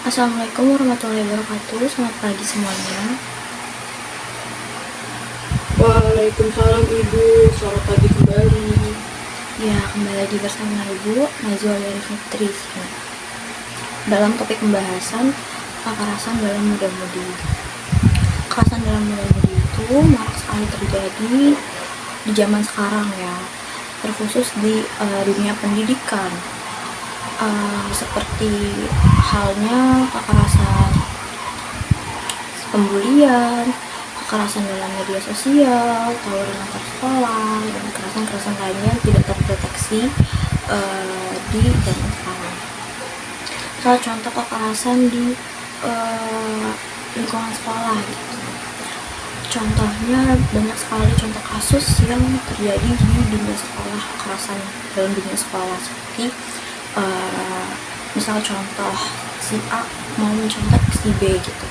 Assalamualaikum warahmatullahi wabarakatuh. Selamat pagi semuanya. Waalaikumsalam Ibu, selamat pagi kembali. Ya, kembali lagi bersama Ibu Najwa Fitri. Dalam topik pembahasan kekerasan dalam muda-mudi. Kekerasan dalam muda-mudi itu marak sekali terjadi di zaman sekarang ya, terkhusus di dunia pendidikan. Seperti halnya kekerasan pembulian, kekerasan dalam media sosial, tawuran antar sekolah, dan kekerasan-kekerasan lainnya tidak terdeteksi di zaman sekarang. Salah contoh kekerasan di lingkungan sekolah gitu. Contohnya banyak sekali contoh kasus yang terjadi di dunia sekolah, kekerasan dalam dunia sekolah seperti misal contoh si A mau mencontek si B gitu.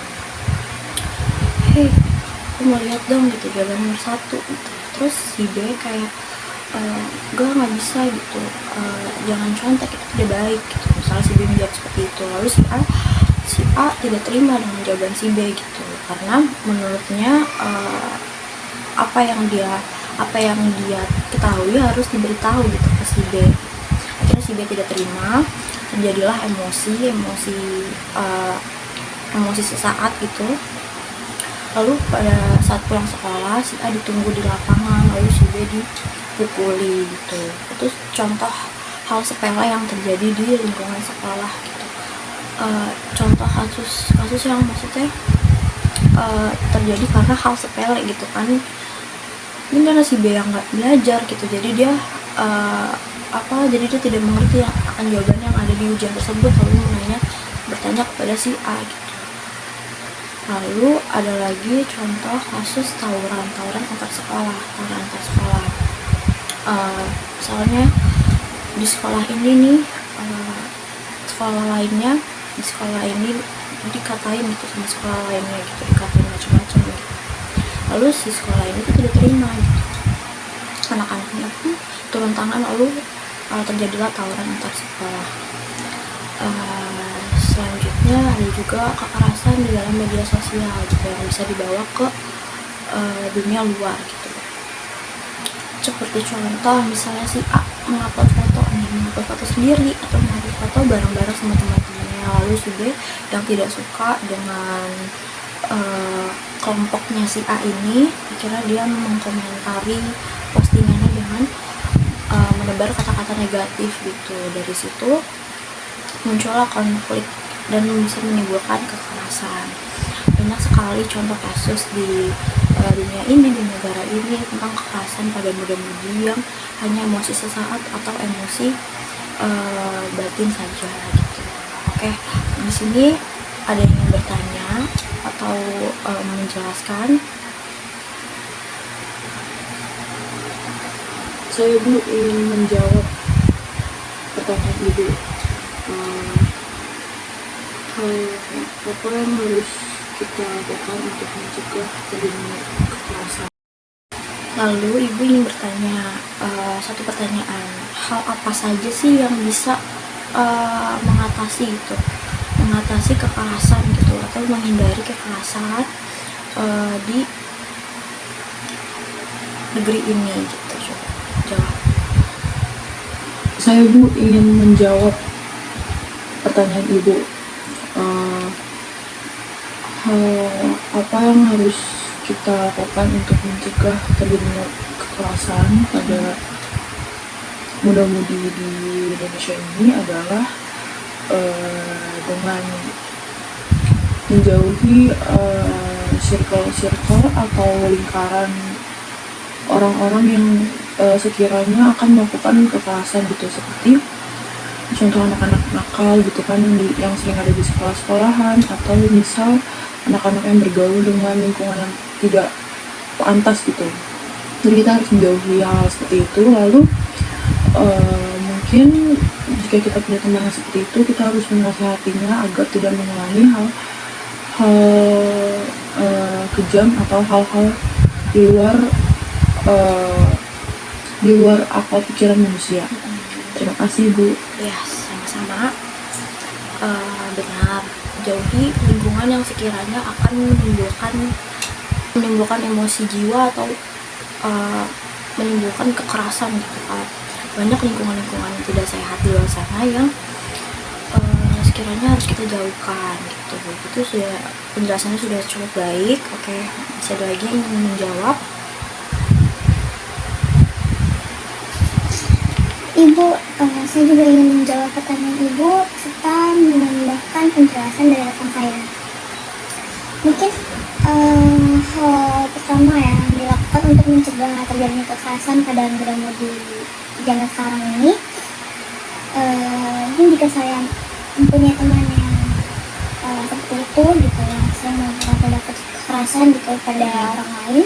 Hei, aku mau lihat dong gitu jawaban nomor 1 gitu. Terus si B kayak gue nggak bisa gitu, jangan contek, itu tidak baik gitu. Misalnya si B menjawab seperti itu, lalu si A tidak terima dengan jawaban si B gitu, karena menurutnya apa yang dia ketahui harus diberitahu gitu ke si B. Akhirnya si B tidak terima, terjadilah emosi sesaat gitu. Lalu pada saat pulang sekolah, si A ditunggu di lapangan, lalu si B dipukuli gitu. Itu contoh hal sepele yang terjadi di lingkungan sekolah gitu. Contoh kasus yang maksudnya terjadi karena hal sepele gitu kan. Ini karena si B yang nggak belajar gitu, jadi dia tidak mengerti akan jawaban yang ada di ujian tersebut, lalu bertanya kepada si A gitu. Lalu ada lagi contoh kasus tawuran antar sekolah. Misalnya di sekolah ini nih, di sekolah ini dikatain gitu sama sekolah lainnya gitu, dikatain macam-macam gitu. Lalu si sekolah ini tuh tidak terima gitu. Anak-anaknya pun turun tangan, lalu terjadilah tawuran antar sekolah. Selanjutnya ada juga kekerasan di dalam media sosial gitu, yang bisa dibawa ke dunia luar gitu. Seperti contoh misalnya si A mengupload foto sendiri atau mengupload foto bareng-bareng sama teman-temannya, lalu si B yang tidak suka dengan kelompoknya si A ini, akhirnya dia mengkomentari postingannya dengan menebar kata-kata negatif gitu. Dari situ muncullah konflik dan bisa menimbulkan kekerasan. Banyak sekali contoh kasus di dunia ini, di negara ini, tentang kekerasan pada muda-mudi yang hanya emosi sesaat atau emosi batin saja gitu. Oke, di sini ada yang ingin bertanya atau menjelaskan? Saya Bu ingin menjawab pertanyaan Ibu. Hal apa yang harus kita lakukan untuk mencegah terjadinya kekerasan? Lalu Ibu ingin bertanya satu pertanyaan, hal apa saja sih yang bisa mengatasi kekerasan gitu, atau menghindari kekerasan di negeri ini gitu. Coba jawab. Saya Bu ingin menjawab pertanyaan Ibu. Hal apa yang harus kita lakukan untuk mencegah terjadinya kekerasan pada muda-mudi di Indonesia ini adalah dengan menjauhi circle atau lingkaran orang-orang yang sekiranya akan melakukan kekerasan gitu, seperti contoh anak-anak nakal gitu kan, yang sering ada di sekolah-sekolahan, atau misal anak-anak yang bergaul dengan lingkungan yang tidak pantas gitu. Jadi kita harus menjauhi hal seperti itu. Lalu mungkin jika kita punya teman seperti itu, kita harus menasihatinya agar tidak mengulangi hal kejam atau hal-hal di luar akal pikiran manusia. Terima kasih Bu. Ya, sama-sama. Benar, jauhi lingkungan yang sekiranya akan menimbulkan emosi jiwa atau menimbulkan kekerasan gitu kan. Banyak lingkungan-lingkungan yang tidak sehat di luar sana yang sekiranya harus kita jauhkan gitu. Itu sudah penjelasannya sudah cukup baik. Oke, masih ada lagi yang ingin menjawab? Ibu, saya juga ingin menjawab pertanyaan Ibu serta menambahkan penjelasan dari rekan saya. Mungkin hal pertama yang dilakukan untuk mencegah terjadinya kekerasan pada muda-mudi zaman sekarang ini, mungkin jika saya mempunyai teman yang seperti itu gitu, yang saya melakukan tindak kekerasan gitu pada orang lain,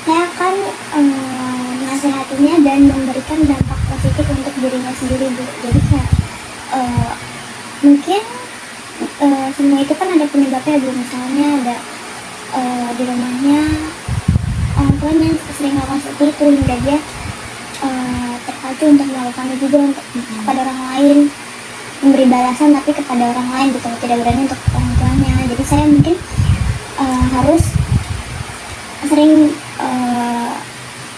saya akan menasihatinya dan memberikan dampak positif untuk dirinya sendiri, Bu. Jadi kayak mungkin semua itu kan ada penyebabnya, Bu. Misalnya ada di rumahnya orang tuanya yang sering melakukan seperti itu hingga dia terpacu untuk melakukannya juga untuk kepada orang lain, memberi balasan tapi kepada orang lain gitu, tidak berani untuk orang tuanya. Jadi saya mungkin harus sering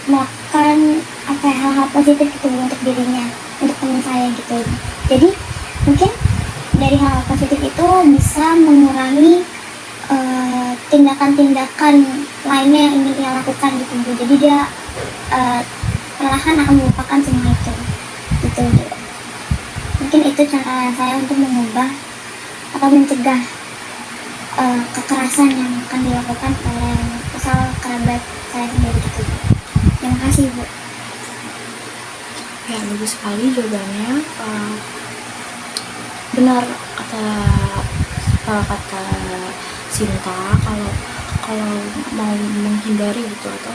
melakukan hal-hal positif gitu untuk dirinya, untuk teman saya gitu. Jadi mungkin dari hal positif itu bisa mengurangi tindakan-tindakan lainnya yang ingin dia lakukan gitu. Jadi dia perlahan akan melupakan semua itu gitu. Mungkin itu cara saya untuk mengubah atau mencegah kekerasan yang akan dilakukan oleh misal kerabat saya sendiri gitu. Terima kasih, Bu. Ya, bagus sekali jawabannya. Benar kata Sinta, kalau mau menghindari gitu atau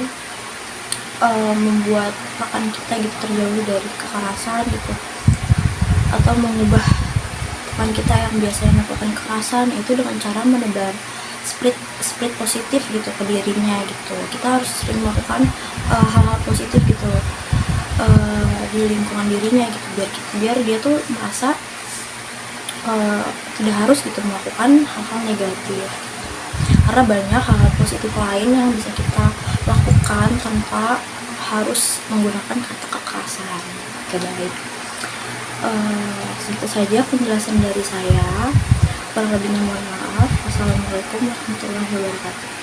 membuat rekan kita gitu terjauh dari kekerasan gitu, atau mengubah teman kita yang biasanya melakukan kekerasan itu dengan cara menebar spirit positif gitu ke dirinya gitu. Kita harus sering melakukan hal-hal positif gitu di lingkungan dirinya gitu, biar dia tuh merasa tidak harus gitu melakukan hal-hal negatif, karena banyak hal-hal positif lain yang bisa kita lakukan tanpa harus menggunakan kata kekerasan. Oke, baik. Segitu saja penjelasan dari saya. Kurang lebihnya mohon maaf. Wassalamualaikum warahmatullahi wabarakatuh.